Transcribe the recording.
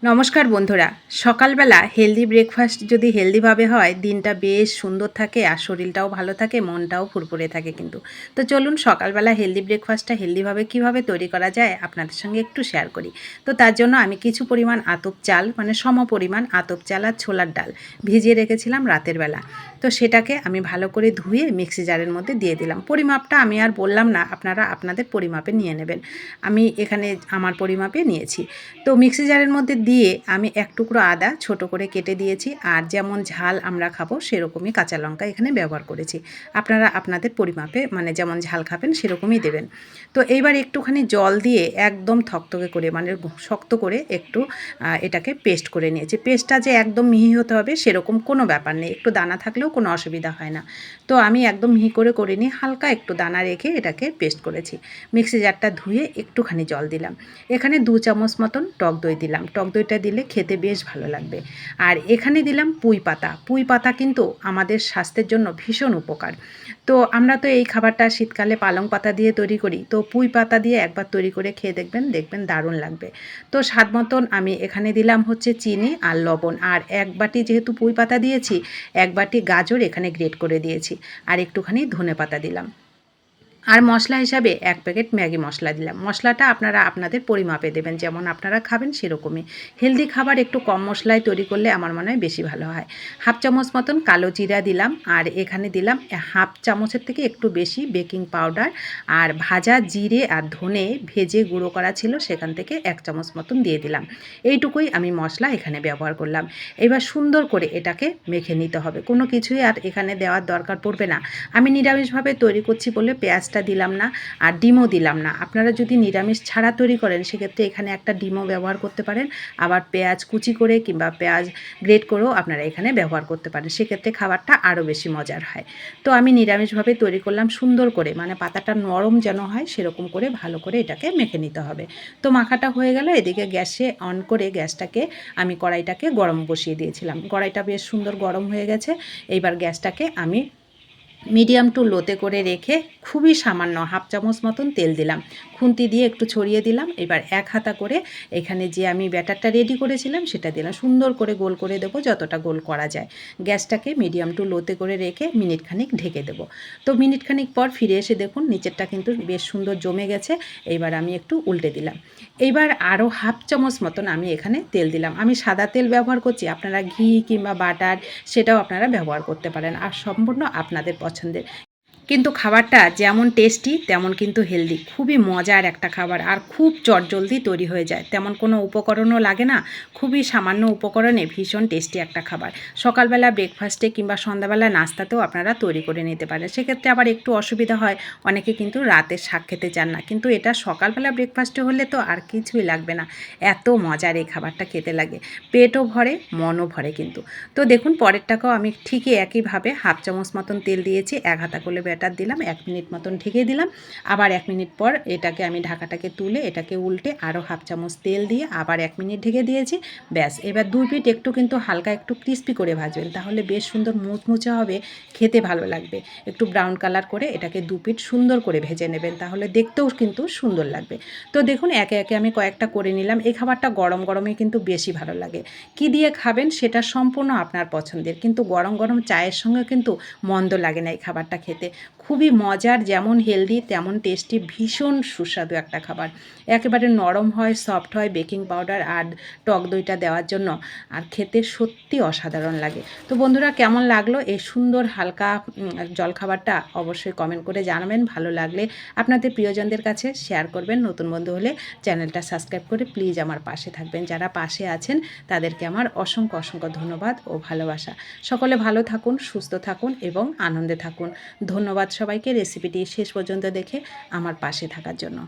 নমস্কার বন্ধুরা, সকালবেলা হেলদি ব্রেকফাস্ট যদি হেলদিভাবে হয় দিনটা বেশ সুন্দর থাকে আর শরীরটাও ভালো থাকে, মনটাও ফুরফুরে থাকে কিন্তু। তো চলুন সকালবেলা হেলদি ব্রেকফাস্টটা হেলদিভাবে কীভাবে তৈরি করা যায় আপনাদের সঙ্গে একটু শেয়ার করি। তো তার জন্য আমি কিছু পরিমাণ আতপ চাল মানে সম পরিমাণ আতপ চাল আর ছোলার ডাল ভিজিয়ে রেখেছিলাম রাতের বেলা। তো সেটাকে আমি ভালো করে ধুয়ে মিক্সি জারের মধ্যে দিয়ে দিলাম। পরিমাপটা আমি আর বললাম না, আপনারা আপনাদের পরিমাপে নিয়ে নেবেন। আমি এখানে আমার পরিমাপে নিয়েছি। তো মিক্সি জারের মধ্যে দিয়ে আমি এক টুকরো আদা ছোট করে কেটে দিয়েছি, আর যেমন ঝাল আমরা খাবো সেরকমই কাঁচা লঙ্কা এখানে ব্যবহার করেছি। আপনারা আপনাদের পরিমাপে মানে যেমন ঝাল খাবেন সেরকমই দেবেন। তো এইবার একটুখানি জল দিয়ে একদম থকথকে করে মানে শক্ত করে একটু এটাকে পেস্ট করে নিয়েছি। পেস্টটা যে একদম মিহি হতে হবে সেরকম কোনো ব্যাপার নেই, একটু দানা থাকলেও কোনো অসুবিধা হয় না। তো আমি একদম মিহি করে নিয়ে হালকা একটু দানা রেখে এটাকে পেস্ট করেছি। মিক্সি জারটা ধুয়ে একটুখানি জল দিলাম। এখানে 2 চামচ মতন টক দই দিলাম। টক দইটা দিলে খেতে বেশ ভালো লাগবে। আর এখানে দিলাম পুঁই পাতা। পুঁই পাতা কিন্তু আমাদের স্বাস্থ্যের জন্য ভীষণ উপকার। তো আমরা তো এই খাবারটা শীতকালে পালং পাতা দিয়ে তৈরি করি। তো পুঁই পাতা দিয়ে একবার তৈরি করে খেয়ে দেখবেন, দেখবেন দারুণ লাগবে। তো স্বাদ মতন আমি এখানে দিলাম হচ্ছে চিনি আর লবণ। আর 1 বাটি যেহেতু পুঁই পাতা দিয়েছি, 1 বাটি গাজর এখানে গ্রেট করে দিয়েছি। আর একটুখানি ধনেপাতা দিলাম। আর মশলা হিসাবে 1 প্যাকেট ম্যাগি মশলা দিলাম। মশলাটা আপনারা আপনাদের পরিমাপে দেবেন, যেমন আপনারা খাবেন সেরকমই। হেলদি খাবার একটু কম মশলায় তৈরি করলে আমার মনে হয় বেশি ভালো হয়। হাফ চামচ মতন কালো জিরা দিলাম, আর এখানে দিলাম হাফ চামচের থেকে একটু বেশি বেকিং পাউডার, আর ভাজা জিরে আর ধনে ভেজে গুঁড়ো করা ছিল সেখান থেকে 1 চামচ মতন দিয়ে দিলাম। এইটুকুই আমি মশলা এখানে ব্যবহার করলাম। এবার সুন্দর করে এটাকে মেখে নিতে হবে, কোনো কিছুই আর এখানে দেওয়ার দরকার পড়বে না। আমি নিরামিষভাবে তৈরি করছি বলে পেঁয়াজটা দিলাম না আর ডিমও দিলাম না। আপনারা যদি নিরামিষ ছাড়া তৈরি করেন সেক্ষেত্রে এখানে একটা ডিমও ব্যবহার করতে পারেন, আবার পেঁয়াজ কুচি করে কিংবা পেঁয়াজ গ্রেট করেও আপনারা এখানে ব্যবহার করতে পারেন, সেক্ষেত্রে খাবারটা আরও বেশি মজার হয়। তো আমি নিরামিষভাবে তৈরি করলাম সুন্দর করে, মানে পাতাটা নরম যেন হয় সেরকম করে ভালো করে এটাকে মেখে নিতে হবে। তো মাখাটা হয়ে গেল, এদিকে গ্যাসে অন করে গ্যাসটাকে আমি কড়াইটাকে গরম বসিয়ে দিয়েছিলাম। কড়াইটা বেশ সুন্দর গরম হয়ে গেছে। এইবার গ্যাসটাকে আমি মিডিয়াম টু লোতে করে রেখে খুবই সামান্য হাফ চামচ মতন তেল দিলাম, খুন্তি দিয়ে একটু ছড়িয়ে দিলাম। এবার 1 হাতা করে এখানে যে আমি ব্যাটারটা রেডি করেছিলাম সেটা দিলাম, সুন্দর করে গোল করে দেবো যতটা গোল করা যায়। গ্যাসটাকে মিডিয়াম টু লোতে করে রেখে মিনিট খানিক ঢেকে দেবো। তো মিনিট খানিক পর ফিরে এসে দেখুন নিচেরটা কিন্তু বেশ সুন্দর জমে গেছে। এইবার আমি একটু উল্টে দিলাম। এইবার আরও হাফ চামচ মতন আমি এখানে তেল দিলাম। আমি সাদা তেল ব্যবহার করছি, আপনারা ঘি কিংবা বাটার সেটাও আপনারা ব্যবহার করতে পারেন, আর সম্পূর্ণ আপনাদের পছন্দের। কিন্তু খাবারটা যেমন টেস্টি তেমন কিন্তু হেলদি, খুবই মজার একটা খাবার, আর খুব চটজলদি তৈরি হয়ে যায়, তেমন কোনো উপকরণও লাগে না। খুবই সামান্য উপকরণে ভীষণ টেস্টি একটা খাবার। সকালবেলা ব্রেকফাস্টে কিংবা সন্ধ্যাবেলা নাস্তাতেও আপনারা তৈরি করে নিতে পারেন। সেক্ষেত্রে আবার একটু অসুবিধা হয়, অনেকে কিন্তু রাতের শাক খেতে চান না, কিন্তু এটা সকালবেলা ব্রেকফাস্টে হলে তো আর কিছুই লাগবে না, এত মজার এই খাবারটা খেতে লাগে। পেটও ভরে মনও ভরে কিন্তু। তো দেখুন পরেরটাকেও আমি ঠিকই একইভাবে হাফ চামচ মতন তেল দিয়েছি, 1 হাতা করে ব্যাটার দিলাম, 1 মিনিট মতন ঢেকে দিলাম। আবার 1 মিনিট পর এটাকে আমি ঢাকাটাকে তুলে এটাকে উল্টে আরও হাফ চামচ তেল দিয়ে আবার 1 মিনিট ঢেকে দিয়েছি। ব্যাস, এবার 2 পিঠ একটু কিন্তু হালকা একটু ক্রিস্পি করে ভাজবেন, তাহলে বেশ সুন্দর মুচমুচে হবে, খেতে ভালো লাগবে। একটু ব্রাউন কালার করে এটাকে 2 পিঠ সুন্দর করে ভেজে নেবেন, তাহলে দেখতেও কিন্তু সুন্দর লাগবে। তো দেখুন একে একে আমি কয়েকটা করে নিলাম। এই খাবারটা গরম গরমে কিন্তু বেশি ভালো লাগে। কি দিয়ে খাবেন সেটা সম্পূর্ণ আপনার পছন্দের, কিন্তু গরম গরম চায়ের সঙ্গে কিন্তু মন্দ লাগে না এই খাবারটা খেতে। খুবই মজার, যেমন হেলদি তেমন টেস্টি, ভীষণ সুস্বাদু একটা খাবার। একেবারে নরম হয়, সফট হয় বেকিং পাউডার আর টক দইটা দেওয়ার জন্য, আর খেতে সত্যি অসাধারণ লাগে। তো বন্ধুরা কেমন লাগলো এই সুন্দর হালকা জলখাবারটা অবশ্যই কমেন্ট করে জানাবেন। ভালো লাগলে আপনাদের প্রিয়জনদের কাছে শেয়ার করবেন। নতুন বন্ধু হলে চ্যানেলটা সাবস্ক্রাইব করে প্লিজ আমার পাশে থাকবেন। যারা পাশে আছেন তাদেরকে আমার অসংখ্য অসংখ্য ধন্যবাদ ও ভালোবাসা। সকলে ভালো থাকুন, সুস্থ থাকুন এবং আনন্দে থাকুন। ধন্যবাদ সবাইকে রেসিপিটি শেষ পর্যন্ত দেখে আমার পাশে থাকার জন্য।